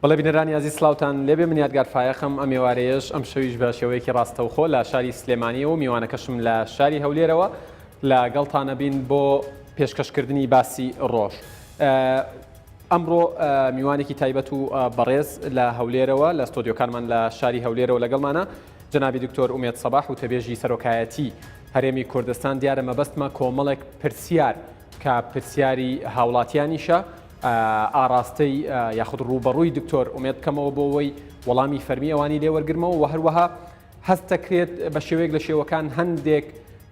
بەڵێ بینەرانی عزیز سلااوتان لێبێ من یادگار فایەخم ئەم ێوارەیەش ئەم شەویش بە شێوەیەکی ڕاستەوخۆ لە شاری سلێمانیەوە میوانەکەشم لە شاری هەولێرەوە لەگەڵتانە بین بۆ پێشکەشکردنی باسی ڕۆژ. ئەمڕۆ میوانێکی تایبەت و بەڕێز لە هەولێرەوە لە ستۆدیۆکانمان لە شاری هەولێرەوە لەگەڵمانە جەنابی دکتۆر ئومێد سەباح و تەبێژی سەرۆکایەتی هەرێمی کوردستان. دیارە مەبەستمە کۆمەڵێک پرسیار کە پرسیاری هاوڵاتیانیشە ئاراستەی یاخود ڕوبەڕووی دکتۆر ئومێد بکەمەوە بۆ ئەوەی وەڵامی فەرمی ئەوانی لێوەرگرمەوە و هەروەها هەست دەکرێت بە شێوەیەک لە شێوەکان هەندێک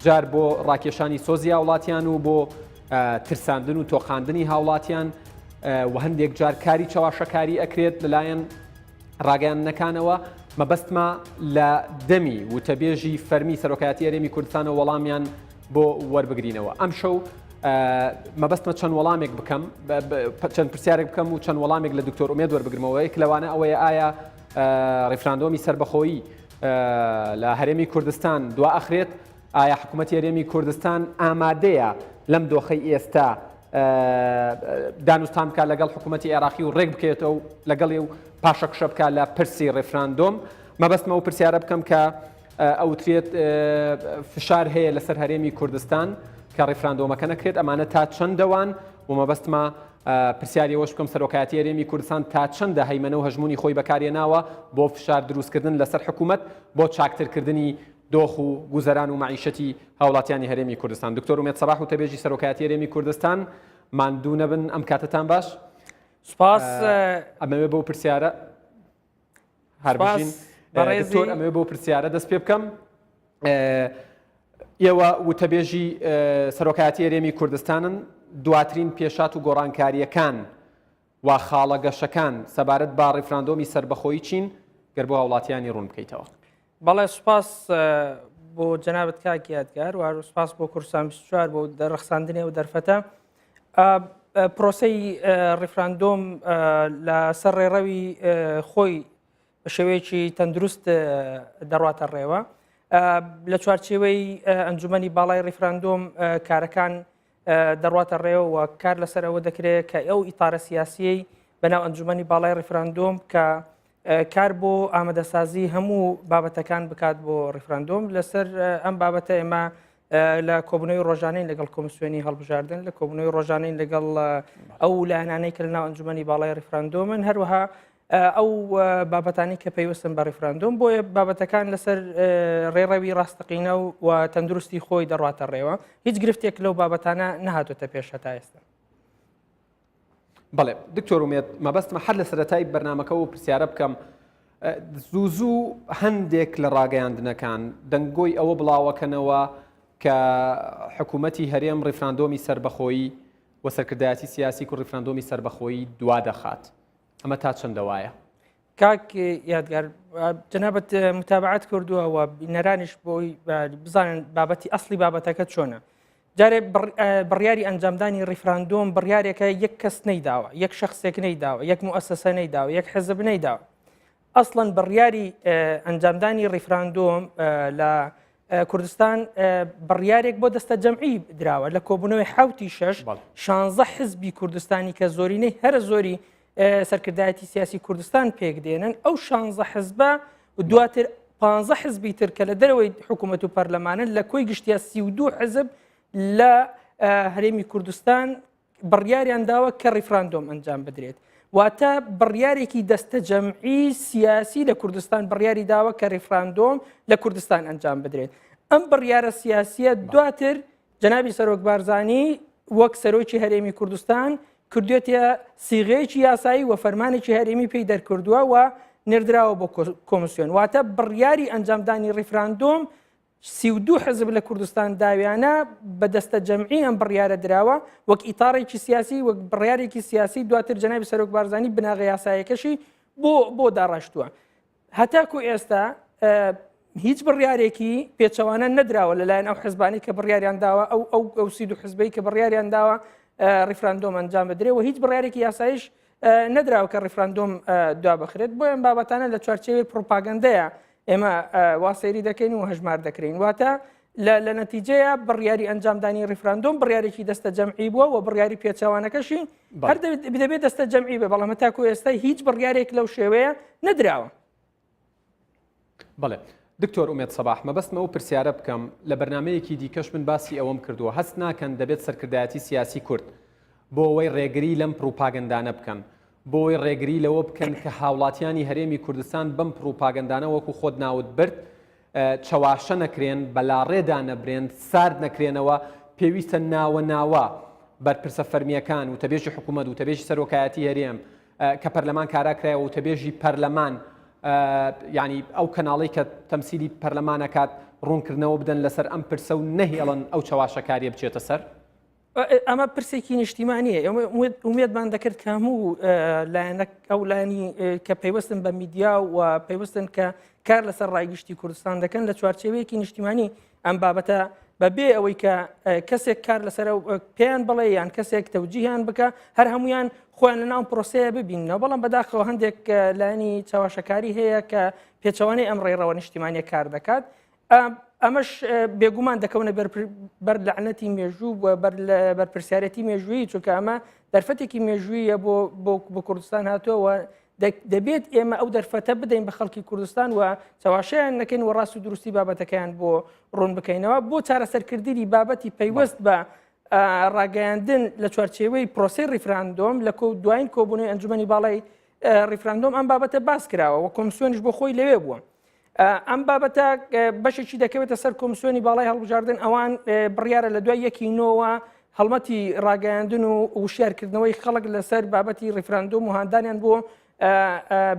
جار بۆ ڕاکێشانی سۆزی هاوڵاتیان و بۆ ترساندن و تۆقاندنی هاوڵاتیان و هەندێک جار کاری چاواشەکاری ئەکرێت لەلایەن ڕاگەیاندنەکانەوە. مەبەستمە لە دەمی وتەبێژی فەرمی سەرۆکایەتی هەرێمی کوردستانە وەڵامیان بۆ وەربگرینەوە. ئەم شەو مەبەستمە چەند وەڵامێک بکەم، چەند پرسیارێک بکەم و چەند وەڵامێک لە دکتۆر ئومێد وەربگرمەوە. یەک لەوانە ئەوەیە ئایا ڕیفراندۆمی سەربەخۆیی لە هەرێمی کوردستان دوا ئەخرێت؟ ئایا حکوومەتی هەرێمی کوردستان ئامادەیە لەم دۆخەی ئێستا دانوستان بکات لەگەڵ حکوومەتی عێراقی و ڕێک بکێتەوە و لەگەڵی و پاشەکشە بکات لە پرسی ڕیفراندۆم؟ مەبەستمە و پرسیارە بکەم کە ئەوترێت فشار هەیە لەسەر هەرێمی کوردستان کە ڕیفراندۆمەکە نەکرێت، ئەمانە تا چەندەوان؟ و مەبەستمە پرسیاری ئەوەش بکەم سەرۆکایەتی هەرێمی کوردستان تا چەندە هەیمەنە و هەژمونی خۆی بەکارهێناوە بۆ فشار دروستکردن لەسەر حکوومەت بۆ چاکترکردنی دۆخ و گوزەران و معیشەتی هاوڵاتیانی هەرێمی کوردستان. دکتۆر ئومێد سەباح و تەبێژی سەرۆکایەتی هەرێمی کوردستان، ماندوو نەبن ئەم کاتتان باش. سپاس. ئەمەوێ بۆ پرسیارە هەربژین دکتۆر ئەمەوێ بۆ پرسیارە دەست پێ بکەم. ئێوە وتەبێژی سەرۆکایەتی هەرێمی کوردستانن، دواترین پێشات و گۆڕانکاریەکان وا خاڵە گەشەکان سەبارەت با ڕیفراندۆمی سەربەخۆیی چین گەر بۆ هاوڵاتیانی ڕوون بکەیتەوە؟ بەڵێ سوپاس بۆ جەنابەت کاکی یادگار و سوپاس بۆ کوردستان 24 بۆ دەرەخساندنی و دەرفەتە. پرۆسەی ڕیفراندۆم لە سەر ڕێڕەوی خۆی بە شێوەیەکی تەندروست دەڕواتە ڕێوە. لە چوارچێوەی ئەنجومەنی باڵای ڕیفراندۆم کارەکان دەڕواتە ڕێوە و کار لەسەر ئەوە دەکرێت کە ئەو ئیتارە سیاسیەی بەناو ئەنجومەنی باڵای ڕیفراندۆم کە کار بۆ ئامادەسازی هەموو بابەتەکان بکات بۆ ڕیفراندۆم. لەسەر ئەم بابەتە ئێمە لە کۆبنەوەی ڕۆژانەی لەگەڵ کۆمسیۆنی هەڵبژاردن، لە کۆبنەوەی ڕۆژانەی لەگەڵ ئەو لایەنانەی کە لەناو ئەنجومەنی باڵای ڕیفراندۆمن، هەروەها ئەو بابەتانی کە پێویستن بە ڕیفراندۆم بۆیە بابەتەکان لەسەر ڕێڕەوی ڕاستەقینە و تەندروستی خۆی دەڕاتە ڕێوە. هیچ گرفتێک لەو بابەتانە نەهاتۆتە پێش هەتا ئێستا. بەڵێ دکتۆر ئومێد، مەبەستمە هەر لە سەرەتای بەرنامەکە و پرسیارە بکەم. زوو هەندێک لە ڕاگەیاندنەکان دەنگۆی ئەوە بڵاوەکەنەوە کە حکوومەتی هەرێم ڕیفراندۆمی سەربەخۆیی و سەرکردایەتی سیاسی و ڕیفراندۆمی سەربەخۆیی دوا دەخات. ئەمە تا چەندەوایە؟ کاک یادگار جەنابەت متابعەت کردووە و بینەرانیش بۆی بزانن بابەتی ئەسڵی بابەتەکە چۆنە. جارێ بڕیاری ئەنجامدانی ڕیفراندۆم بڕیارێکە یەک کەس نەیداوە، یەک شەخصێک نەیداوە، یەک موئەسسەسە نەیداوە، یەک حزب نەیداوە. ئەسڵەن بڕیاری ئەنجامدانی ڕیفراندۆم لە کوردستان بڕیارێک بۆ دەستە جەمعی دراوە لە کۆبوونەوەی 16 16 حزبی کوردستانی کە زۆرینەی هەرە زۆری سەرکردایەتی سیاسی کوردستان پێک دێنن. ئەو 16 حزبە دواتر 15 حزبی تر کە لە دەرەوەی حکوومەت و پەرلەمانن لە کۆی گشتیا 32 حزب لە هەرێمی کوردستان بڕیاریان داوە کە ڕیفراندۆم ئەنجام بدرێت. واتە بڕیارێکی دەستە جەمعی سیاسی لە کوردستان بڕیاری داوە کە ڕیفراندۆم لە کوردستان ئەنجام بدرێت. ئەم بڕیارە سیاسیە دواتر جەنابی سەرۆک بارزانی وەک سەرۆکی هەرێمی کوردستان کردوێتە سیغەیەکی یاسایی و فەرمانێکی هەرێمی پێی دەرکردووە و نێردراوە بۆ کۆمسیۆن. واتە بڕیاری ئەنجامدانی ڕیفراندۆم 32 حزب لە کوردستان داویانە بە دەستە جەمعی ئەم بڕیارە دراوە وەک ئیتارێکی سیاسی وەک بڕیارێکی سیاسی. دواتر جەنابی سەرۆک بارزانی بناغی یاسایەکەشی بۆ داڕاشتووە. هەتاکو ئێستا هیچ بڕیارێکی پێچەوانە نەدراوە لەلایەن ئەو حزبانی کە بڕیاریان داوە ئەو 32 حزبەی کە بڕیاریان داوە ڕیفراندۆم ئەنجام بدرێت و هیچ بڕیارێکی یاسایش نەدراوە کە ڕیفراندۆم دوا بخرێت. بۆ ئەم بابەتانە لە چوارچێوەی پڕۆپاگەندەیە ئێمە واسەیری دەکەین و هەژمار دەکرین. واتە لە نەتیجەیە بڕیاری ئەنجامدانی ڕیفراندۆم بڕیارێکی دەستە جەمعی بووە و بڕیاری پێچەوانەکەشی هەر دەبێت دەستە جەمعی بێ، بەڵام تاکو ئێستا هیچ بڕیارێک لەو شێوەیە نەدراوە. بەڵێ دکتۆر ئومێد سەباح مەبەستمە و پرسیارە بکەم لە بەرنمەیەکی دیکەش من باسی ئەوەم کردووە هەست ناکەن دەبێت سەرکردایەتی سیاسی کورد بۆ ئەوەی ڕێگری لەم پروپاگەندانە بکەن، بۆ ئەوەی ڕێگری لەوە بکەن کە هاوڵاتیانی هەرێمی کوردستان بەم پروپاگەندانە وەکو خۆت ناوت برد چەواشە نەکرێن، بەلاڕێدا نەبرێن، سارد نەکرێنەوە، پێویستە ناوە بەرپرسە فەرمیەکان و تەبێژی حکوومەت و تەبێژی سەرۆکایەتی هەرێم کە پەرلەمان کاراکرایەوە و تەبێژی پەرلەمان ینی ئەو کەناڵی کە تەمسیلی پەرلەمانەکات ڕوونکردنەوە بدەن لەسەر ئەم پرسە و نەهێڵن ئەو چەواشەکاریە بچێتە سەر. ئەمە پرسێکی نیشتیمانیە ئومێدمان دەکرد کە هەموو لایەنەک ئەو لایانی کە پەیوەستن بە میدیا و پەیوەستن کە کار لەسەر ڕایگشتی کوردستان دەکەن لە چوارچێوەیەکی نیشتیمانی ئەم بابەتە بەبێ ئەوەی کە کەسێک کار لەسەر پێیان بڵێ یان کەسێک تەوجیهیان بکە هەر هەمویان خۆیان لەناو پرۆسەیە ببینەوە، بەڵام بەداخەوە هەندێک لایانی چاواشەکاری هەیە کە پێچەوانەی ئەم ڕێڕەوە نیشتیمانیە کار دەکات. ئەمەش بێگومان دەکەونە بەر لەعنەتی مێژوو بەرپرسیارەتی مێژوویی، چونکە ئەمە دەرفەتێکی مێژوویە بۆ کوردستان هاتووە دەبێت ئێمە ئەو دەرفەتە بدەین بە خەڵکی کوردستان و چاواشیان نەکەین و ڕاست و دروستی بابەتەکەیان بۆ ڕوون بکەینەوە بۆ چارەسەرکردنی بابەتی پەیوەست بە ڕاگەیاندن لە چوارچێوەی پرۆسەی ڕیفراندۆم لە دوایین کۆبوونەوەی ئەنجومەنی باڵای ڕیفراندۆم ئەم بابەتە باس کراوە و کۆمسیۆنیش بۆ خۆی لەوێ بووە. ئەم بابەتە بەشێکی دەکەوێتە سەر کۆمسیۆنی باڵای هەڵبژاردن، ئەوان بڕیارە لە دوای یەکی نۆوە هەڵمەتی ڕاگەیاندن و وشیارکردنەوەی خەڵک لەسەر بابەتی ڕیفراندۆم و هاندانیان بۆ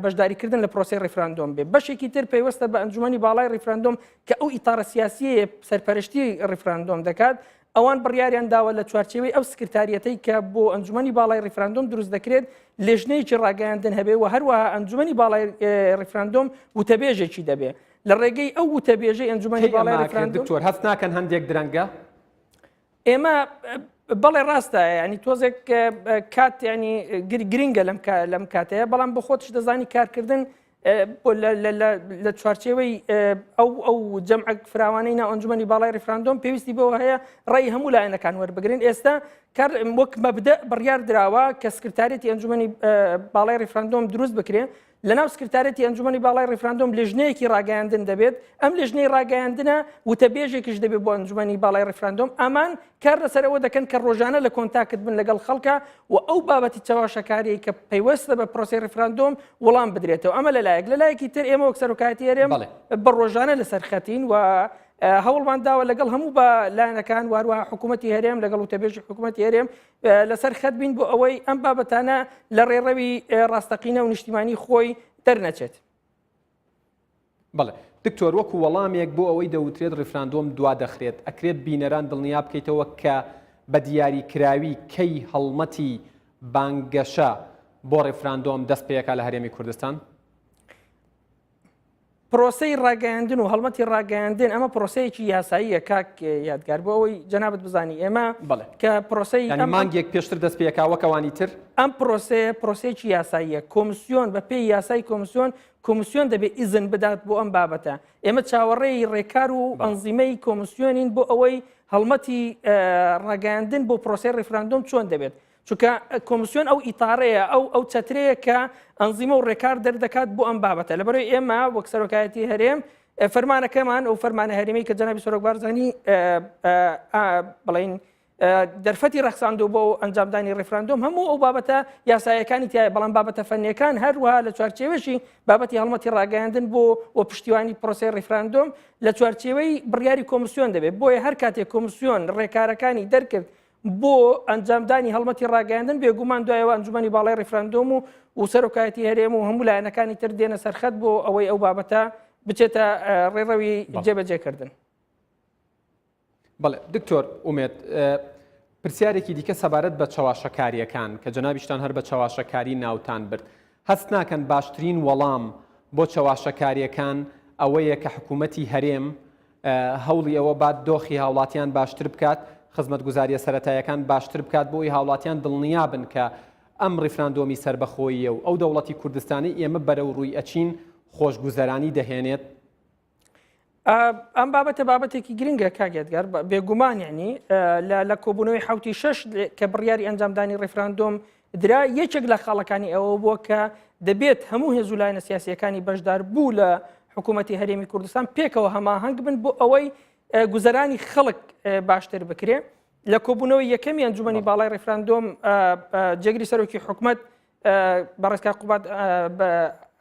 بەشداریکردن لە پرۆسی ڕیفراندۆم بێ. بەشێکی تر پێیوەستە بە ئەنجومەنی باڵای ڕیفراندۆم کە ئەو ئیتارە سیاسیە سەرپەرشتی ڕیفراندۆم دەکات، ئەوان بڕیاریان داوە لە چوارچێوەی ئەو سکرتاریەتەی کە بۆ ئەنجومەنی باڵای ڕیفراندۆم دروست دەکرێت لێژنەیەکی ڕاگەیاندن هەبێ و هەروەها ئەنجومەنی باڵای ڕیفراندۆم وتەبێژێکی دەبێ لە ڕێگەی ئەو وتەبێژەی ئەنجومەنی باڵای ڕیفراندۆم. دکتۆر هەست ناکەن هەندێک درەنگە ئێمە بەڵێ ڕاستە ینی تۆزێک کات ینی گرنگە لەم کاتەیە، بەڵام بە خۆتش دەزانی کارکردن لە چوارچێوەی ئەو جەمعەک فراوانەی ناو ئەنجومەنی باڵای ڕیفراندۆم پێویستی بەوە هەیە ڕێی هەموو لایەنەکان وەربگرن. ئێستا وەک مەبدە بڕیار دراوە کە سکرتارێتی ئەنجومەنی باڵای ڕیفراندۆم دروست بکرێن، لەناو سکرتارێتی ئەنجومەنی باڵای ڕیفراندۆم لێژنەیەکی ڕاگەیاندن دەبێت، ئەم لێژنەی ڕاگەیاندنە وتەبێژێکیش دەبێت بۆ ئەنجومەنی باڵای ڕیفراندۆم. ئەمان کار لەسەرەوە دەکەن کە ڕۆژانە لە کۆنتاکت بن لەگەڵ خەڵکە و ئەو بابەتی چاواشەکاری کە پەیوەستە بە پرۆسی ڕیفراندۆم وەڵام بدرێتەوە. ئەمە لەلایەکی تر ئێمە وەک سەرۆکایەتی هەرێم بە ڕۆژانە لەسەر خەتین و هەوڵمان داوە لەگەڵ هەموو بە لایەنەکان واروها حکوومەتی هەرێم لەگەڵ وتەبێژی حکوومەتی هەرێم لەسەر خەت بین بۆ ئەوەی ئەم بابەتانە لە ڕێڕەوی ڕاستەقینە و نیشتیمانی خۆی دەرنەچێت. بەڵێ دکتۆر وەکو وەڵامێک بۆ ئەوەی دەوترێت ڕیفراندۆم دوا دەخرێت ئەکرێت بینەران دڵنیا بکەیتەوە کە بە دیاریکراوی کەی هەڵمەتی بانگەشە بۆ ڕیفراندۆم دەست پێیەکە لە هەرێمی کوردستان؟ پرۆسەی ڕاگەیاندن و هەڵمەتی ڕاگەیاندن ئەمە پرۆسەیەکی یاساییە کاک یادگار بۆ ئەوەی جەنابەت بزانی ئێمە کە پرۆسەی مانگێک پێشتر دەست پێکاوەکەوانی تر ئەم پرۆسەیەکی یاساییە کۆمسیۆن بە پێی یاسای کۆمسیۆن دەبێت ئیزن بدات بۆ ئەم بابەتە. ئێمە چاوەڕێی ڕێکار و ئەنزیمەی کۆمسیۆنین بۆ ئەوەی هەڵمەتی ڕاگەیاندن بۆ پرۆسەی ڕیفراندۆم چۆن دەبێت، چونکە کۆمسیۆن ئەو ئیتارەیە ئەو چەترەیە کە ئەنزیمە و ڕێکار دەردەکات بۆ ئەم بابەتە. لەبەرەوەی ئێمە وەک سەرۆکایەتی هەرێم فەرمانەکەمان ئەو فەرمانە هەرێمی کە جەنابی سەرۆک بارزانی بڵین دەرفەتی ڕەخساندوو بۆ ئەنجامدانی ڕیفراندۆم هەموو ئەو بابەتە یاسایەکانی تایە، بەڵام بابەتە فەنیەکان هەروەها لە چوارچێوەشی بابەتی هەڵمەتی ڕاگەیاندن بۆ پشتیوانی پرۆسەی ڕیفراندۆم لە چوارچێوەی بڕیاری کۆمسیۆن دەبێت. بۆیە هەر کاتێک کۆمسیۆن ڕێکارەکانی دەرکرد بۆ ئەنجامدانی هەڵمەتی ڕاگەیاندن بێگومان دوایەوە ئەنجومەنی باڵای ڕیفراندۆم و سەرۆکایەتی هەرێم و هەموو لایەنەکانی تر دێنە سەرخەت بۆ ئەوەی ئەو بابەتە بچێتە ڕێڕەوی جێبەجێکردن. بەڵێ دکتۆر ئومێد پرسیارێکی دیکە سەبارەت بە چاواشەکاریەکان کە جەنابیشتان هەر بە چاواشەکاری ناوتان برد، هەست ناکەن باشترین وەڵام بۆ چاواشەکاریەکان ئەوەیە کە حکوومەتی هەرێم هەوڵی ئەوە بعد دۆخی هاوڵاتیان باشتر بکات، خزمەتگوزاریە سەرەتاییەکان باشتر بکات بۆی هاوڵاتیان دڵنیا بن کە ئەم ڕیفراندۆمی سربەخۆییە و ئەو دەوڵەتی کوردستانی ئێمە بەرەو ڕووی ئەچین خۆشگوزەرانی دەهێنێت. ئەم بابەتە بابەتێکی گرنگە کاگێتگەر بێگومان یعنی لە کۆبوونەوەی حوتی 6 کە بڕیاری ئەنجامدانی ڕێفراندۆم درا یەکێک لە خاڵەکانی ئەوە بووە کە دەبێت هەموو هێز و لایەنە سیاسیەکانی بەشدار بوو لە حکوومەتی هەرێمی کوردستان پێکەوە هەماهەنگ بن بۆ ئەوەی گوزەرانی خەڵک باشتر بکرێ لە کۆبوونەوەی یەکەمی ئەنجومەنی باڵای ڕێفراندۆم جێگری سەرۆکی حکوومەت بەڕێزکار قوبات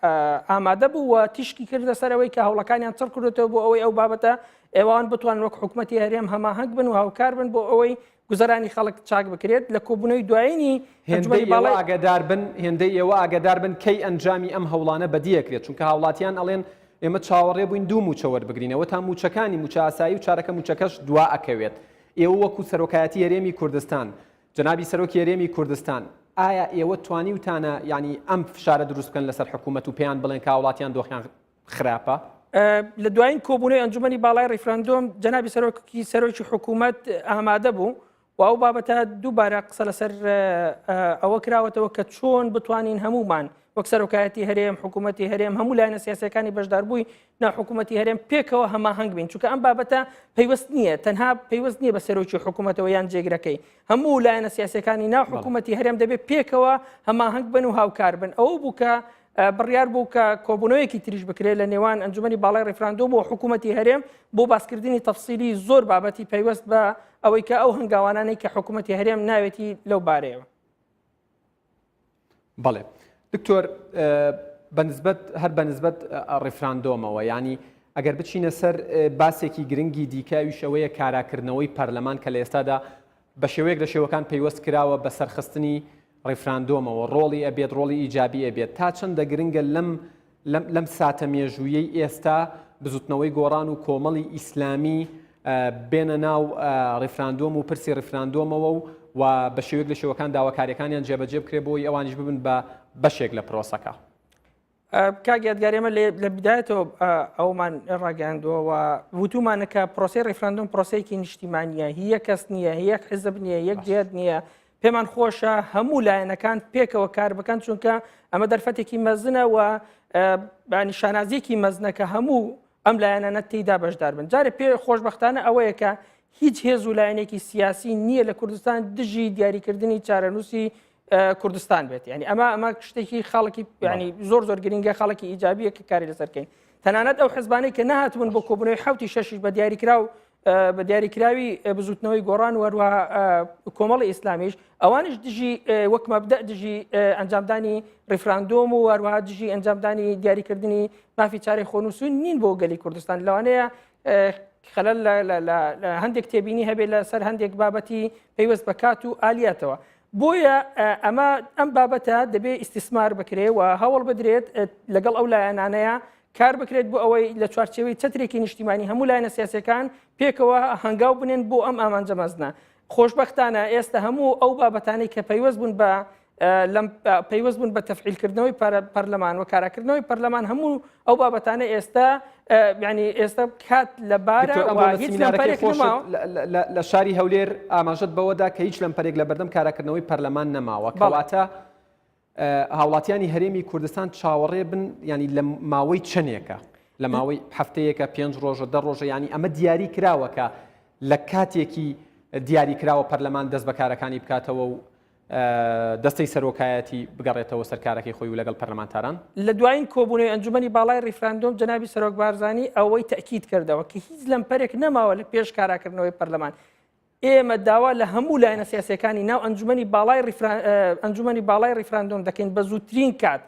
ئامادە بوو و تیشکی کردە سەرەوەی کە هەوڵەکانیان چڕ کردێتەوە بۆ ئەوەی ئەو بابەتە ئێوان بتوان وەک حکوومەتی هەرێم هەماهەنگ بن و هاوکار بن بۆ ئەوەی گوزەرانی خەڵک چاک بکرێت لە کۆبوونەوەی دوایینی هێندەی ئێوە ئاگدار بن کەی ئەنجامی ئەم هەوڵانە بەدیەکرێت چونکە هاوڵاتیان ئەڵێن ئێمە چاوەڕێ بووین دوو موچە وەربگرینەوە تا موچەکانی موچە ئاسایی و چارەکە موچەکەش دوا ئەکەوێت ئێوە وەکو سەرۆکایەتی هەرێمی کوردستان جنابی سەرۆکی هەرێمی کوردستان ئایا ئێوە توانی وتانە ینی ئەم فشارە دروست بکەن لەسەر حکوومەت و پێیان بڵێن کە وڵاتیان دۆخیان خراپە لە دوایین کۆبوونەوەی ئەنجومەنی باڵای ڕێفراندۆم جنابی سەرۆکی حکوومەت ئامادە بوو و ئەو بابەتە دووبارە قسە لەسەر ئەوە کراوەتەوە کە چۆن بتوانین هەمومان وەک سەرۆکایەتی هەرێم حکوومەتی هەرێم هەموو لایەنە سیاسیەکانی بەشدار بووی ناو حکوومەتی هەرێم پێکەوە هەماهەنگ بین چونکە ئەم بابەتە پەیوەست نییە تەنها پەیوەست نییە بە سەرۆکی حکوومەتەوە یان جێگرەکەی هەموو لایەنە سیاسیەکانی ناو حکوومەتی هەرێم دەبێت پێکەوە هەماهەنگ بن و هاوکار بن ئەوە بوو کە بڕیار بوو کە کۆبوونەوەیەکی تریش بکرێت لە نێوان ئەنجومەنی باڵای ڕێفراندۆم و حکوومەتی هەرێم بۆ باسکردنی تەفسیلی زۆر بابەتی پەیوەست بە ئەوەی کە ئەو هەنگاوانانەی کە حکوومەتی هەرێم ناوێتی لەو بارەیەوە. بەڵێ دکتۆر هەر بەنسبەت ڕێفراندۆمەوە ینی ئەگەر بچینە سەر باسێکی گرنگی دیکەویش ئەوەیە کاراکردنەوەی پەرلەمان کە لە ئێستادا بە شێوەیەک لە شێوەکان پەیوەست کراوە بە سەرخستنی ڕێفراندۆمەوە ڕۆڵی ئەبێت ڕۆڵی ئیجابی ئەبێت تا چەندە گرنگە لەم ساتە مێژوویەی ئێستا بزوتنەوەی گۆڕان و کۆمەڵی ئیسلامی بێنە ناو ڕێفراندۆم و پرسی ڕێفراندۆمەوە و بە شێوەیەک لە شێوەکان داواکاریەکانیان جێبەجێ بکرێت بۆی ئەوانیش ببن بە بەشێک لە پرۆسەکە. کاگیادگارێمە لە بدایەتەوە ئەومان ڕاگەاندووە و وتومانەکە پرۆسی ڕێفراندۆم پرۆسەیەکی نیشتیمانیە هیە کەس نییە هیەک حزب نییە یەک جێت نییە پێمان خۆشە هەموو لایەنەکان پێکەوە کار بکەن چونکە ئەمە دەرفەتێکی مەزنە و شانازیەکی مەزنەکە هەموو ئەم لایەنانە تێیدا بەشدار بن جارێ پێ خۆشبەختانە ئەوەیە کە هیچ هێز و لایەنێکی سیاسی نییە لە کوردستان دژی دیاریکردنی چارەنووسی کوردستان بێت یعنی ئەمە شتێکی خاڵکی ینی زۆر گرنگە خاڵکی ئیجابیە کە کاری لەسەرکەین تەنانەت ئەو حزبانەی کە نهاتبوون بۆ کۆبوونەوەی حوتی شەشیش بە دیاریکراوی بزوتنەوەی گۆڕان وەروە کۆمەڵی ئیسلامیش ئەوانش دژی وەک مەبدە دژی ئەنجامدانی ڕێفراندۆم و وەروەها دژی ئەنجامدانی دیاریکردنی مافی چارەی خۆنووسون نین بۆ گەلی کوردستان لەوانەیە خەلەل لە هەندێک تێبینی هەبێت لەسەر هەندێک بابەتی پەیوەست بە کات و ئالیاتەوە بۆیە ئەم بابەتە دەبێت ئیستیسمار بکرێت و هەوڵ بدرێت لەگەڵ ئەو لایەنانەیە کار بکرێت بۆ ئەوەی لە چوارچێوەی چەترێکی نیشتیمانی هەموو لایەنە سیاسیەکان پێکەوە هەنگاو بنێن بۆ ئەم ئامانجە مەزنە خۆشبەختانە ئێستا هەموو ئەو بابەتانەی کە پەیوەست بوون بە تەفعیلکردنەوەی پەرلەمان و کاراکردنەوەی پەرلەمان هەموو ئەو بابەتانە ئێستا ینی ئێستا کات لەبارە هیچ لەمپەرێک نەماوە لە شاری هەولێر ئاماژەت بەوەدا کە هیچ لەمپەرێک لە بەردەم کاراکردنەوەی پەرلەمان نەماوە کەواتە هاوڵاتیانی هەرێمی کوردستان چاوەڕێ بن ینی لە ماوەی چەندێکە لە ماوەی هەفتەیەکە 5 ڕۆژە 10 ڕۆژە ینی ئەمە دیاری کراوەکە لە کاتێکی دیاری کراوە پەرلەمان دەست بەکارەکانی بکاتەوە و دەستەی سەرۆکایەتی بگەڕێتەوە سەرکارەکەی خۆی و لەگەڵ پەرلەمانتاران لە دوایین کۆبوونەوەی ئەنجومەنی باڵای ڕێفراندۆم جەنابی سەرۆک بارزانی ئەوەی تەکید کردەوە کە هیچ لەمپەرێک نەماوە لە پێش کاراکردنەوەی پەرلەمان ئێمە داوا لە هەموو لایەنە سیاسیەکانی ناو ئەنجومەنی باڵای ڕێفراندۆم دەکەین بە زووترین کات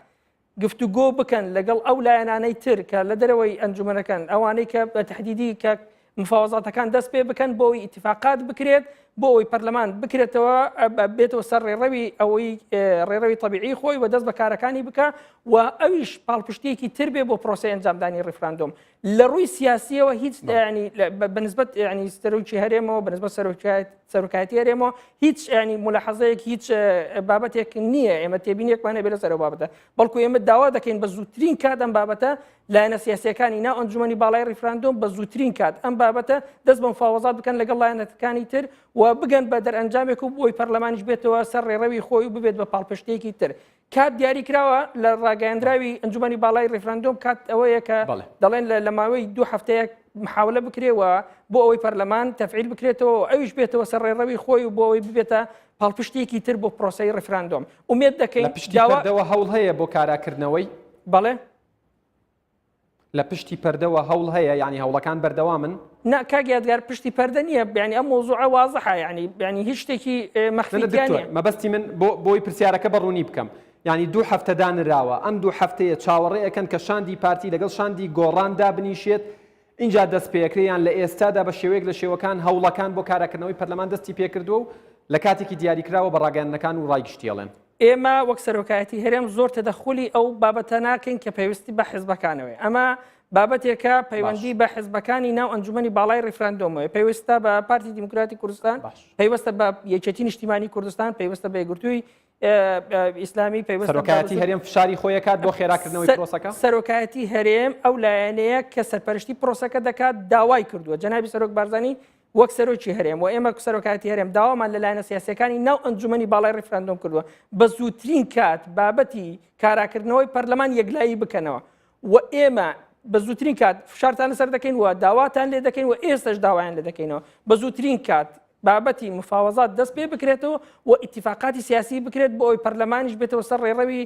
گفتوگۆ بکەن لەگەڵ ئەو لایەنانەی تر کە لە دەرەوەی ئەنجومەنەکان ئەوانەی کە بە تەحدیدی کە مفاوەزاتەکان دەست پێ بکەن بۆ ئەوەی ئیتیفاقات بکرێت بۆ ئەوەی پەرلەمان بکرێتەوە بێتەوە سەر ڕێڕەوی طبیعی خۆی و دەست بە کارەکانی بکە و ئەویش پاڵپشتێکی تر بێ بۆ پرۆسەی ئەنجامدانی ڕێفراندۆم لە ڕووی سیاسیەوە هیچ بەنسبەت ینی سەرۆکی هەرێمەوە بەنسبەت سەرۆکایەتی هەرێمەوە هیچ ینی ملاحەزەیەک هیچ بابەتێک نییە ئێمە تێبینێکمان هەبێت لەسەر بابەتە بەڵکو ئێمە داوا دەکەین بە زووترین کات ئەم بابەتە لایەنە سیاسیەکانی ناو ئەنجومەنی باڵای ڕێفراندۆم بە زووترین کات ئەم بابەتە دەست بە مفاوەزات بکەن لەگەڵ لایەنەکانی تر و بگەن بە دەرئەنجامێک و بۆی پەرلەمانیش بێتەوە سەر ڕێڕەوی خۆی و ببێت بە پاڵپشتێکی تر کات دیاریکراوە لە ڕاگەیاندراوی ئەنجومەنی باڵای ڕێفراندۆم کات ئەوەیە کە دەڵێن لە ماوەی 2 هەفتەیە محاولە بکرێەوە بۆ ئەوەی پەرلەمان تەفعیل بکرێتەوە ئەویش بێتەوە سەر ڕێڕەوی خۆی و بۆ ئەوەی ببێتە پاڵپشتێکی تر بۆ پرۆسەی ڕێفراندۆم ومێت دەکەین پشتیەوە هەوڵ هەیە بۆ کاراکردنەوەی بەڵێ لە پشتی پەردەوە هەوڵ هەیە ینی هەوڵەکان بەردەوامن کاگیادگار پشتی پەردە نییە بیانی ئەم مۆزوعە وازەحە ینی هیچ شتێکی مەخفیانە مەبەستی من بۆی پرسیارەکە بەڕوونی بکەم ینی 2 هەفتە دانراوە ئەم 2 هەفتەیە چاوەڕێەکەن کە شاندی پارتی لەگەڵ شاندی گۆڕاندا بنیشێت اینجا دەست پێکریان لە ئێستادا بە شێوەیەک لە شێوەکان هەوڵەکان بۆ کاراکردنەوەی پەرلەمان دەستی پێکردووە و لە کاتێکی دیاریکراوە بە ڕاگەیاندنەکان و ڕایگشتیڵێن ئێمە وەک سەرۆکایەتی هەرێم زۆر تەدەخولی ئەو بابەتە ناکەین کە پێویستی بە حیزبەکانەوەی ئەمە بابەتێکە پەیوەندی بە حیزبەکانی ناو ئەنجومەنی باڵای ڕێفراندۆمەوە پێویستە بە پارتی دیموکراتی کوردستان پێویستە بە یەکێتی نیشتیمانی کوردستان پێویستە بە یەکگرتووی ئیسلامی پێویستە سەرۆکایەتی هەرێم فشاری خۆی کات بۆ خێراکردنەوەی پرۆسەکە سەرۆکایەتی هەرێم ئەو لایەنەیە کە سەرپەرشتی پرۆسەکە دەکات داوای کردووە جەنابی سەرۆک بارزانانی وەک سەرۆکی هەرێم و ئێمە سەرۆکایەتی هەرێم داوامان لەلایەنە سیاسەکانی ناو ئەنجومەنی باڵای ڕێفراندۆم کردووە بە زووترین کات بابەتی کاراکردنەوەی پەرلەمان یەکلایی بکەنەوە و ئێمە بە زووترین کات فشارتان لەسەر دەکەین و داواتان لێ دەکەین و ئێستش داوایان لێ دەکەینەوە بە زووترین کات بابەتی مفاوەزات دەست پێ بکرێتەوە و ئیتیفاقاتی سیاسی بکرێت بۆ ئەوی پەرلەمانیش بێتەوە سەر ڕێڕەوی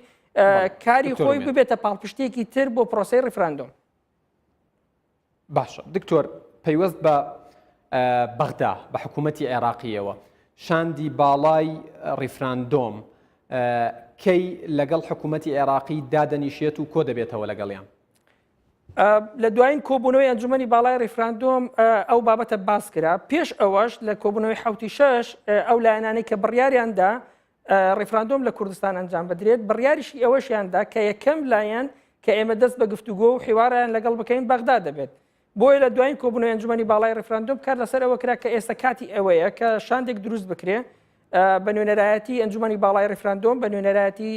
کاری خۆی ببێتە پاڵپشتێکی تر بۆ پرۆسەی ڕێفراندۆم. باشە دکتۆر پەیوەست بە بەغدا بە حکوومەتی عێراقیەوە شاندی باڵای ڕێفراندۆم کەی لەگەڵ حکوومەتی عێراقی دادەنیشێت و کۆ دەبێتەوە لەگەڵیان لە دوایین کۆبوونەوەی ئەنجومەنی باڵای ڕێفراندۆم ئەو بابەتە باس کرا پێش ئەوەش لە کۆبوونەوەی حوتی 6 ئەو لایەنانەی کە بڕیاریاندا ڕێفراندۆم لە کوردستان ئەنجام بدرێت بڕیاریشی ئەوەشیاندا کە یەکەم لایەن کە ئێمە دەست بە گفتوگۆ و حیواریان لەگەڵ بکەین بەغدا دەبێت بۆیە لە دوایین کۆبوونەوەی ئەنجومەنی باڵای ڕێفراندۆم کار لەسەر ئەوە کرا کە ئێستا کاتی ئەوەیە کە شاندێک دروست بکرێ بە نوێنەرایەتی ئەنجومەنی باڵای ڕێفراندۆم بە نوێنەرایەتی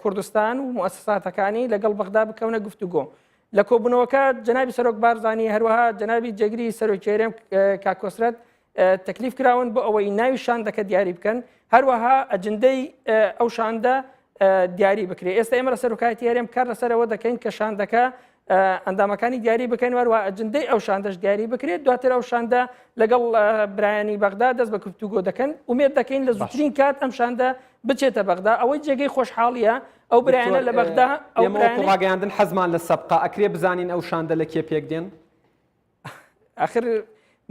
کوردستان و مؤسساتەکانی لەگەڵ بەغدا بکەونە گفتوگۆ لە کۆبوونەوەکە جەنابی سەرۆک بارزانانی هەروەها جەنابی جەگری سەرۆکی هەرێم کاکۆسرەت تەکلیف کراون بۆ ئەوەی ناوی شاندەکە دیاری بکەن هەروەها ئەجندەی ئەو شاندە دیاری بکرێت ئێستا ئێمە لە سەرۆکایەتی هەرێم کار لەسەرەوە دەکەین کە شاندەکە ئەندامەکانی دیاری بکەین وەروە ئەجندەی ئەو شاندەش دیاری بکرێت دواتر ئەو شاندە لەگەڵ برایانی بەغدا دەست بە گفتوگۆ دەکەن ومێت دەکەین لە زووترین کات ئەم شاندە بچێتە بەغدا ئەوەی جێگەی خۆشحاڵیە ئەو برایانە لە بەغدا ئەو ڕاگەیاندن حەزمان لە سەبقا ئەکرێ بزانین ئەو شاندە لە کێ پێک دێن آخر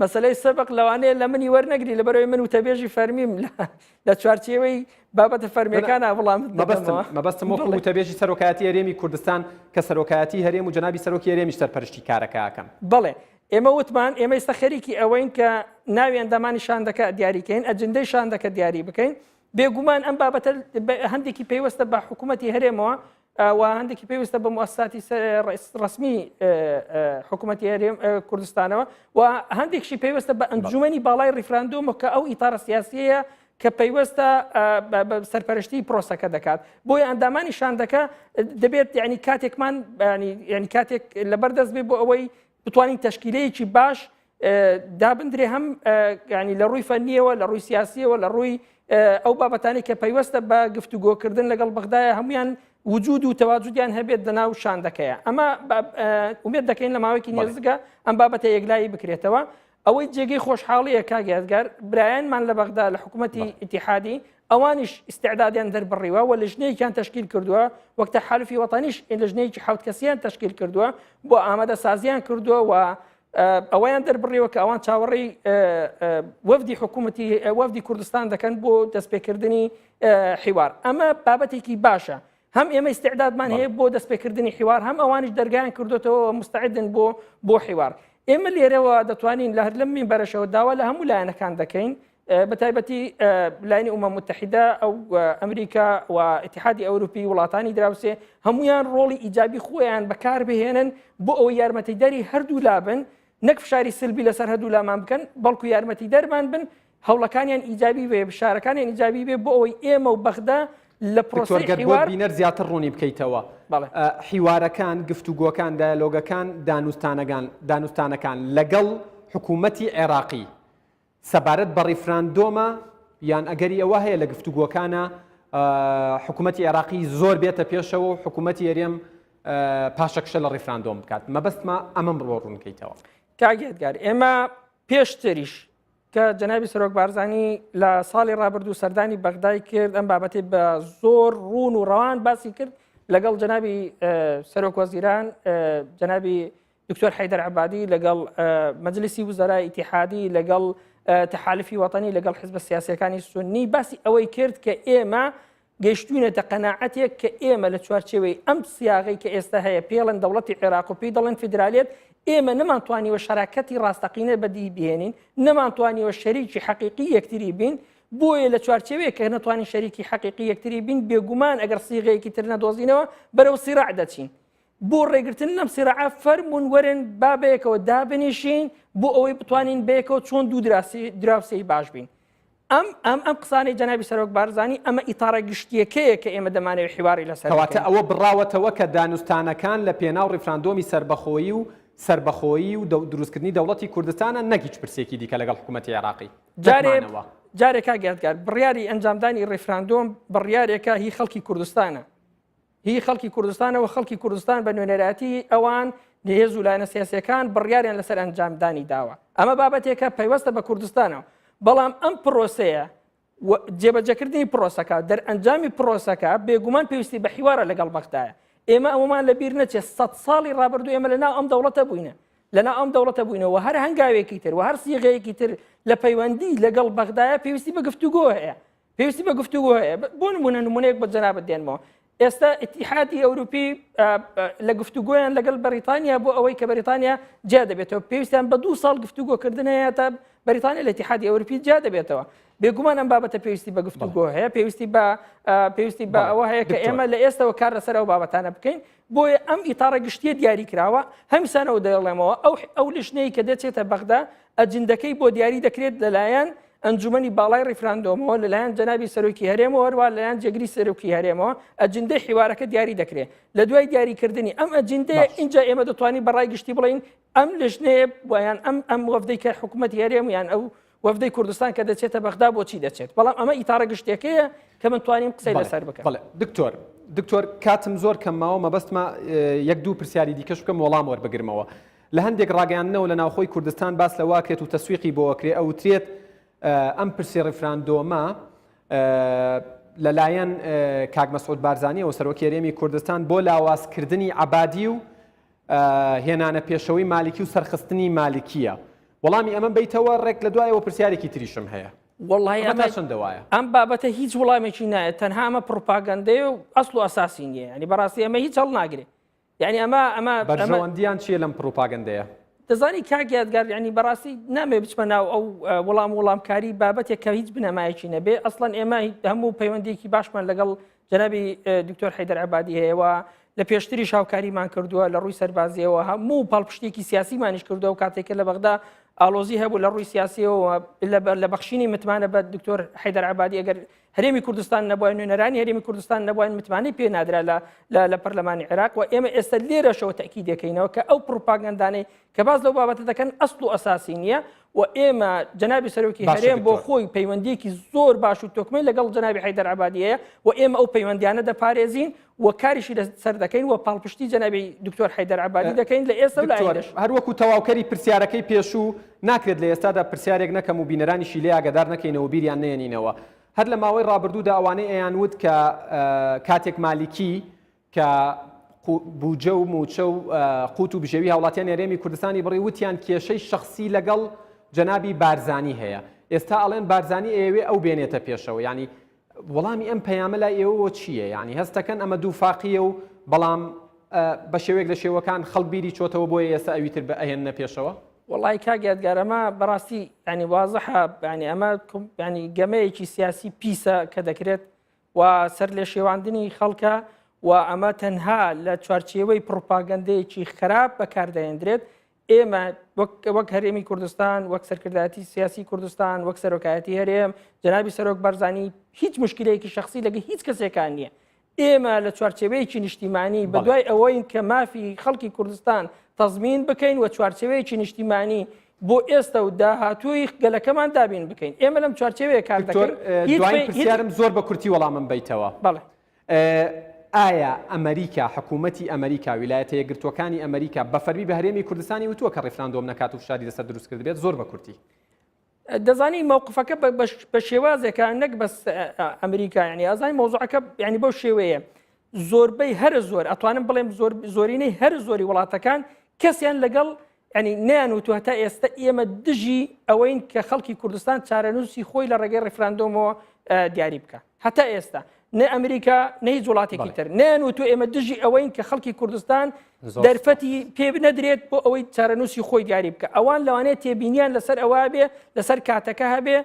مەسلەی سەبق لەوانەیە لە منی وەرنەگری لەبەرەوەی من وتەبێژی فەرمیم لە چوارچێوەی بابەتە فەرمیەکانە وڵام مەبەستم وەکو وتەبێژی سەرۆکایەتی هەرێمی کوردستان کە سەرۆکایەتی هەرێم و جەنابی سەرۆکی هەرێمیش سەرپەرشتی کارەکەکەم بەڵێ ئێمە وتمان ئێمە ئێستا خەریکی ئەوەین کە ناوی ئەندامانی شاندەکە دیاریکەین ئەجندەی شاندەکە دیاری بکەین بێگومان ئەم بابەتە هەندێکی پێویستە بە حکوومەتی هەرێمەوە و هەندێکی پێویستە بە مؤسساتی ڕسمی حکوومەتی هەرێم کوردستانەوە و هەندێکشی پێویستە بە ئەنجومەنی باڵای ڕێفراندۆمە کە ئەو ئیتارە سیاسیەیە کە پەیوەستە سەرپەرشتی پرۆسەکە دەکات بۆی ئەندامانی شاندەکە دەبێت یعنی کاتێکمان ینی کاتێک لەبەردەست بێ بۆ ئەوەی بتوانین تەشکیلەیەکی باش دابدرێ هەم ینی لە ڕووی فەنیەوە لە ڕووی سیاسیەوە لە ڕووی ئەو بابەتانی کە پەیوەستە بە گفتوگۆکردن لەگەڵ بەغدایە هەمویان وجود و تەواجودیان هەبێت لەناو شاندەکەیە ئەمە ئومێت دەکەین لە ماوەیەکی نێزگە ئەم بابەتە یەکلایی بکرێتەوە ئەوەی جێگەی خۆشحاڵیە کاگیادگار برایانمان لە بەغدا لە حکوومەتی ئیتیحادی ئەوانیش استعدادیان دەربڕیوە و لەژنەیەکیان تەشکیل کردووە وەک تەحالوفی وەتانیش لەژنەیەکی حوت کەسیان تەشکیل کردووە بۆ ئامادە سازیان کردووە و ئەوەیان دەربڕیوە کە ئەوان چاوەڕێی وەفدی حکوومەتی وەفدی کوردستان دەکەن بۆ دەستپێکردنی حیوار ئەمە بابەتێکی باشە هەم ئێمە استعدادمان هەیە بۆ دەستپێکردنی حیوار هەم ئەوانش دەرگایان کردوتەوە مستعدن بۆ حیوار ئێمە لێرەوە دەتوانین لە هەر لەم مینبەرەشەوە داوا لە هەموو لایەنەکان دەکەین بەتایبەتی لایەنی ئومەم متحیدە ئەو ئەمریکا و ئیتیحادی ئەوروپی وڵاتانی دراوسێ هەمویان ڕۆڵی ئیجابی خۆیان بەکاربهێنن بۆ ئەوەی یارمەتیدەری هەردوو لابن نەک فشاری سلبی لەسەر هەردوو لامان بکەن بەڵکو یارمەتیدەرمان بن هەوڵەکانیان ئیجابی بێ بشارەکانیان ئیجابی بێ بۆ ئەوەی ئێمە و بەغدا لە پرۆسەی حیوار بینەر زیاتر ڕوونی بکەیتەوە حیوارەکان گفتوگۆکان دایالۆگەکان دانوستانەکان لەگەڵ حکوومەتی عێراقی سەبارەت بە ڕێفراندۆمە یان ئەگەری ئەوە هەیە لە گفتوگۆکانە حکوومەتی عێراقی زۆر بێتە پێشەوە و حکوومەتی هەرێم پاشەکشە لە ڕیفراندۆم بکات مەبەستمە ئەمەم بڕۆ ڕوونکەیتەوە. کاگێتگار ئێمە پێشتریش کە جەنابی سەرۆک بارزانانی لە ساڵی ڕابردوو سەردانی بەغدای کرد ئەم بابەتی بە زۆر ڕوون و ڕەوان باسی کرد لەگەڵ جەنابی سەرۆک وەزیران جەنابی دکتۆر حەیدەر عەبادی لەگەڵ مەجلیسی وزەرای ئیتیحادی لەگەڵ تەحالفی وەتەنی لەگەڵ حیزبە سیاسیەکانی سونی باسی ئەوەی کرد کە ئێمە گەیشتوونەتە قەناعەتێک کە ئێمە لە چوارچێوەی ئەم سیاغی کە ئێستا هەیە پێڵەن دەوڵەتی عێراق و پێی دەڵێن فیدرالیت ئێمە نەمانتوانیوە شەراکەتی ڕاستەقینە بەدی بهێنین نەمانتوانیوە شەریکی حەقیقی یەکتری بین بۆیە لە چوارچێوەیە کە نەتوانین شەریکی حەقیقی یەکتری بین بێگومان ئەگەر سیغەیەکی تر نەدۆزینەوە بەرەو سیراع دەچین بۆ ڕێگرتن لەم سیراعە فەرمون وەرن بابەیەکەوە دابنیشین بۆ ئەوەی بتوانین بەیەکەوە چۆن دوو دراوسەی باش بین ئەم قسانەی جەنابی سەرۆک بارزانی ئەمە ئیتارە گشتیەکەیە کە ئێمە دەمانەوێت حیواری لەسەر کەواتە ئەوە بڕاوەتەوە کە دانوستانەکان لە پێناو ڕیفراندۆمی سربەخۆیی و دروستکردنی دەوڵەتی کوردستانە نەگیچ پرسێکی دیکە لەگەڵ حکوومەتی عێراقی جارێکا گەردگار بڕیاری ئەنجامدانی ڕیفراندۆم بڕیارێکە هی خەڵکی کوردستانە هی خەڵکی کوردستانەوە خەڵکی کوردستان بە نوێنەراتی ئەوان لێز و لایەنە سیاسیەکان بڕیاریان لەسەر ئەنجامدانی داوە ئەمە بابەتێکە پەیوەستە بە کوردستانەوە بەڵام ئەم پرۆسەیە جێبەجێکردنی پرۆسەکە دەرئەنجامی پرۆسەکە بێگومان پێویستی بە حیوارە لەگەڵ بەختایە ئێمە ئەومان لەبیر نەچێت 100 ساڵی ڕابردوو ئێمە لەناو ئەم دەوڵەتە بووینە لەناو ئەم دەوڵەتە بووینەوە هەر هەنگاوێکی تر و هەر سیغەیەکی تر لە پەیوەندی لەگەڵ بەغدایە پێویستی بە گفتوگۆ هەیە پێویستی بە گفتوگۆ هەیە بۆ نمونە نمونەیەک بە جەنابەت دێنمەوە ئێستا ئیتیحادی ئەوروپی لە گفتوگۆیان لەگەڵ بەریتانیا بۆ ئەوەی کە بەریتانیا جیا دەبێتەوە پێویستیان بە 2 ساڵ گفتوگۆکردن هەیە تا بەریتانیا لە ئیتیحادی ئەوروپی جیا دەبێتەوە بێگومان ئەم بابەتە پێویستی بە گفتوگۆ هەیە پێویستی بە ئەوە هەیە کە ئێمە لە ئێستەوە کار لەسەر ئەو بابەتانە بکەین بۆیە ئەم ئیتارە گشتیە دیاری کراوە هەمیسانەوە دەڵێمەوە ئەو لشنەی کە دەچێتە بەغدا ئەجندەکەی بۆ دیاری دەکرێت لەلایەن ئەنجومەنی باڵای ڕیفراندۆمەوە لەلایەن جەنابی سەرۆکی هەرێمەوە هەروە لەلایەن جێگری سەرۆکی هەرێمەوە ئەجندەی حیوارەکە دیاری دەکرێت لە دوای دیاریکردنی ئەم ئەجندەیە اینجا ئێمە دەتوانین بەڕای گشتی بڵین ئەم لژنەیە بۆیان ئەم وەفدەی کە حکوومەتی هەرێم یان ئەو وەفدەی کوردستان کە دەچێتە بەغدا بۆچی دەچێت بەڵام ئەمە ئیتارە گشتێکەیە کە من توانیم قسەی لەسەر بکەم. دکتۆر کاتم زۆر کەمماوە مەبەستمە یەک دوو پرسیاری دیکەش بکەم وەڵام وەربگرمەوە لە هەندێک ڕاگەیاندنەوە لە ناوخۆی کوردستان باس لە واکرێت و تەسویقی بۆ وەکرێ ئەوترێت ئەم پرسی ڕیفراندۆمە لەلایەن کاک مەسعود بارزانی و سەرۆکی هەرێمی کوردستان بۆ لاوازکردنی عەبادی و هێنانە پێشەوەی مالیکی و سەرخستنی مالیکیە وەڵامی ئەمە بیتەوە ڕێک لە دوایەوە پرسیارێکی تریشم هەیە والله ئەم بابەتە هیچ وڵامێکی نایە تەنها ئەمە پروپاگەندەیە و ئەسڵ و ئەساسی نییە ینی بەڕاستی ئەمە هیچ هەڵ ناگرێت یعنی ئەمە بەرژەوەندیان چیە لەم پروپاگەندەیە دەزانی کاگیادگار ینی بەڕاستی نامێ بچمە ناو ئەو وەڵامکاری بابەتێک کە هیچ بنەمایەکی نەبێ ئەسڵەن ئێمە هەموو پەیوەندێکی باشمان لەگەڵ جەنابی دکتۆر حەیدەر عەبادی هەیەەوە لە پێشتری شاوکاریمان کردووە لە ڕووی سەربازیەوە هەموو پاڵپشتێکی سیاسیمانیش کردووە و کاتێکە لە بەغدا ئالۆزی هەبوو لە ڕووی سیاسیەوە لە بەخشینی متمانە بە دکتۆر حەیدەر عەبادی ئەگەر هەرێمی کوردستان نەبووە نوێنەرانی هەرێمی کوردستان نەبووین متمانی پێ نادرا لە پەرلەمانی عێراق و ئێمە ئێستا لێرەشەوە تەکید دەکەینەوە کە ئەو پروپاگەندانەی کە باز لەو بابەتە دەکەن ئەسڵ و ئەساسی نییە و ئێمە جەنابی سەرۆکی هەرێم بۆ خۆی پەیوەندیەکی زۆر باش و تۆکمەی لەگەڵ جەنابی حەیدەر عەبادی هەیە و ئێمە ئەو پەیوەندیانە دەپارێزین و کاریشی لەسەر دەکەین و پاڵپشتی جەنابی دکتۆر حەیدەر عەبادی دەکەین لە ئێستا و لە ئایندەش هەروەکو تەواوکەری پرسیارەکەی پێشوو ناکرێت لە ئێستادا پرسیارێک نەکەم و بینەرانیشی لێ ئاگادار نەکەینەوە بیریان نێنینەوە هەر لە ماوەی ڕابردوودا ئەوانەی ئەیانوت کە کاتێک مالیکی کە بوجە و موچە و قوت و بژێوی هاوڵاتیان هەرێمی کوردستانی بڕی وتیان کێشەی شخصی لەگەڵ جەنابی بارزانی هەیە ئێستا ئەڵێن بارزانی ئێوێ ئەو بێنێتە پێشەوە ینی وەڵامی ئەم پەیامە لای ئێوە چییە ینی هەستەکەن ئەمە دووفاقیە و بەڵام بە شێوەیەک لە شێوەکان خەڵبیری چۆتەوە بۆیە ئێستا ئەویتر بە ئەهێنە پێشەوە والله کاگیادگارەمە بەڕاستی ینی وازەحە ینی ئەمە ینی گەمەیەکی سیاسی پیسە کە دەکرێت و سەر لێ شێواندنی خەڵکە و ئەمە تەنها لە چوارچێوەی پروپاگەندەیەکی خراپ بەکاردەهێنرێت ئێمە وەک هەرێمی کوردستان وەک سەرکردایەتی سیاسی کوردستان وەک سەرۆکایەتی هەرێم جەنابی سەرۆک بەرزانی هیچ مشکلەیەکی شخصی لەگە هیچ کەسێکان نییە ئێمە لە چوارچێوەیەکی نیشتیمانی بەدوای ئەوەی کە مافی خەڵکی کوردستان تەزمین بکەین و چوارچێوەیەکی نیشتیمانی بۆ ئێستا و داهاتووی گەلەکەمان دابین بکەین ئێمە لەم چوارچێوەیە کار دەکەین دوای پرسیارم زۆر بە کورتی وەڵامم بیتەوە بەڵێ ئایا ئەمریکا حکوومەتی ئەمریکا ویلایەتە یەکگرتوەکانی ئەمریکا بە فەرمی بە هەرێمی کوردستانی وتووە کە ڕێفراندۆم نەکات و شاری لەسەر دروست کرد بێت زۆر بە کورتی دەزانی مووقفەکە بە شێوازێکە نەک بەس ئەمریکا ینی ئازانی مۆزوعەکە ینی بەو شێوەیە زۆربەی هەر زۆر ئەتوانم بڵێم زۆرینەی هەر زۆری وڵاتەکان کەسیان لەگەڵ ینی نەیانوتوە هەتا ئێستا ئێمە دژی ئەوەین کە خەڵکی کوردستان چارەنووسی خۆی لە ڕێگەی ڕێفراندۆمەوە دیاری بکە هەتا ئێستا نە ئەمریکا نە هیچ وڵاتێکی تر نەیانوتوە ئێمە دژی ئەوەین کە خەڵکی کوردستان دەرفەتی پێ نەدرێت بۆ ئەوەی چارەنووسی خۆی دیاری بکە ئەوان لەوانەیە تێبینیان لەسەر ئەوە بێ لەسەر کاتەکە هەبێ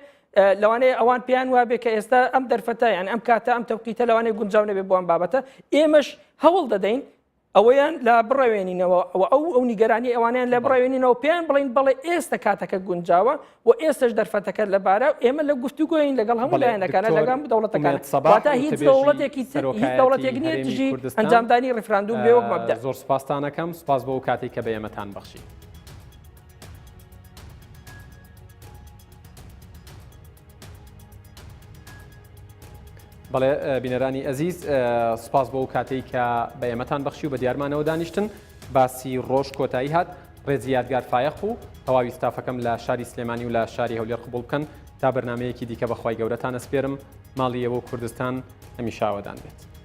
لەوانەیە ئەوان پێیان وابێ کە ئێستا ئەم دەرفەتە یان ئەم کاتە ئەم تەوقیتە لەوانەیە گونجاو نەبێ بۆ ئەم بابەتە ئێمەش هەوڵ دەدەین ئەوەیان لە بڕەوێنینەوە ئەو نیگەرانی ئەوانیان لە بڕەوێنینەوە پێیان بڵین بەڵێ ئێستا کاتەکە گونجاوە و ئێستش دەرفەتەکە لەبارە ئێمە لە گفتوگۆین لەگەڵ هەموو لایەنەکانە لەگەڵ دەوڵەتەکان واتە هیچ دەوڵەتێکی هیچ دەوڵەتێک نییە دژی ئەنجامدانی ڕێفراندۆم بێ وەک مەبدە زۆر سوپاستانەکەم سوپاس بۆ ئەو کاتێک کە بە ئێمەتان بەخشی بەڵێ بینەرانی ئەزیز سپاس بۆ ئەو کاتێک کە بە ئێمەتان بەخشی و بە دیارمانەوە دانیشتن باسی ڕۆژ کۆتایی هات ڕێزی یادگار فایق و تەواوی ستافەکەم لە شاری سلێمانی و لە شاری هەولێر قبوڵ بکەن تا بەرنامەیەکی دیکە بەخوای گەورەتان ئەسپێرم ماڵی ئێوە کوردستان هەمیشاوەدان بێت.